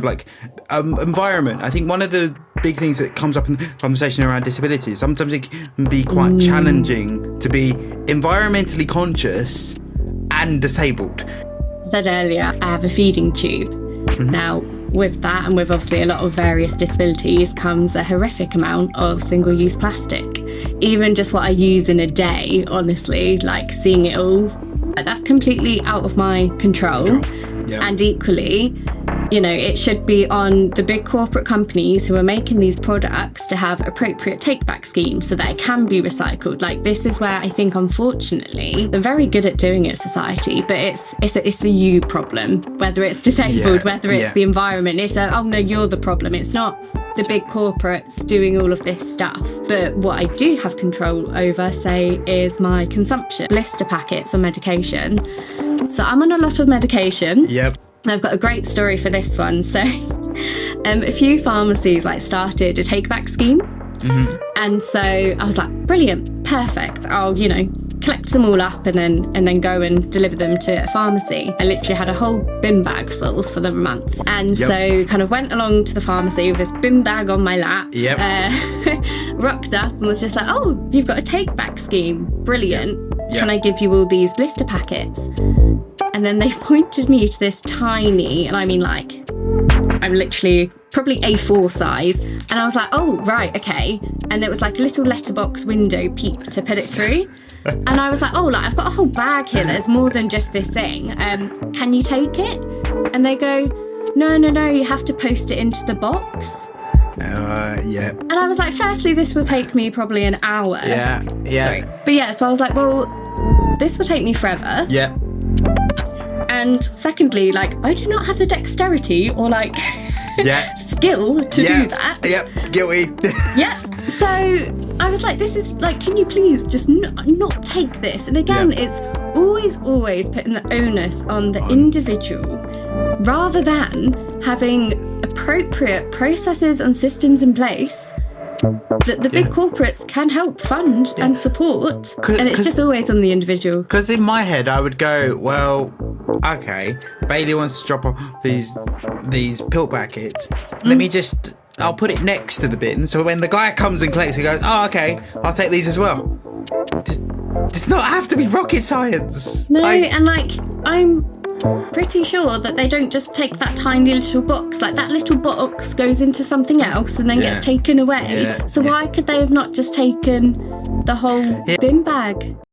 like environment. I think one of the big things that comes up in the conversation around disability, sometimes it can be quite challenging to be environmentally conscious and disabled. I said earlier, I have a feeding tube. Now, with that, and with obviously a lot of various disabilities, comes a horrific amount of single-use plastic. Even just what I use in a day, honestly, like seeing it all, that's completely out of my control. Yeah. And equally, you know, it should be on the big corporate companies who are making these products to have appropriate take-back schemes so that it can be recycled. Like, this is where I think, unfortunately, they're very good at doing it, society, but it's a you problem, whether it's disabled, whether it's the environment. It's a, oh no, you're the problem. It's not the big corporates doing all of this stuff. But what I do have control over, say, is my consumption. Blister packets on medication. So I'm on a lot of medication. Yep. I've got a great story for this one. So a few pharmacies started a take-back scheme. And so I was like, brilliant, perfect. I'll, collect them all up and then go and deliver them to a pharmacy. I literally had a whole bin bag full for the month. And so kind of went along to the pharmacy with this bin bag on my lap. Rocked up and was just like, oh, you've got a take-back scheme. Brilliant. Can I give you all these blister packets? And then they pointed me to this tiny, and I mean I'm literally probably A4 size. And I was like, oh, right, okay. And there was a little letterbox window peep to put it through. And I was like, oh, I've got a whole bag here. There's more than just this thing. Can you take it? And they go, no, you have to post it into the box. And I was like, firstly, this will take me probably an hour. Sorry. But so I was like, well, this will take me forever. And secondly, I do not have the dexterity or skill to do that. Guilty. So I was like, this is can you please just not take this? And again, it's always putting the onus on the individual rather than having appropriate processes and systems in place that the big corporates can help fund and support. And it's just always on the individual. Because in my head, I would go, well, okay, Bailey wants to drop off these pill packets. I'll put it next to the bin. So when the guy comes and collects, he goes, oh, okay, I'll take these as well. Does not have to be rocket science. No, I'm pretty sure that they don't just take that tiny little box. That little box goes into something else and then gets taken away. So why could they have not just taken the whole bin bag?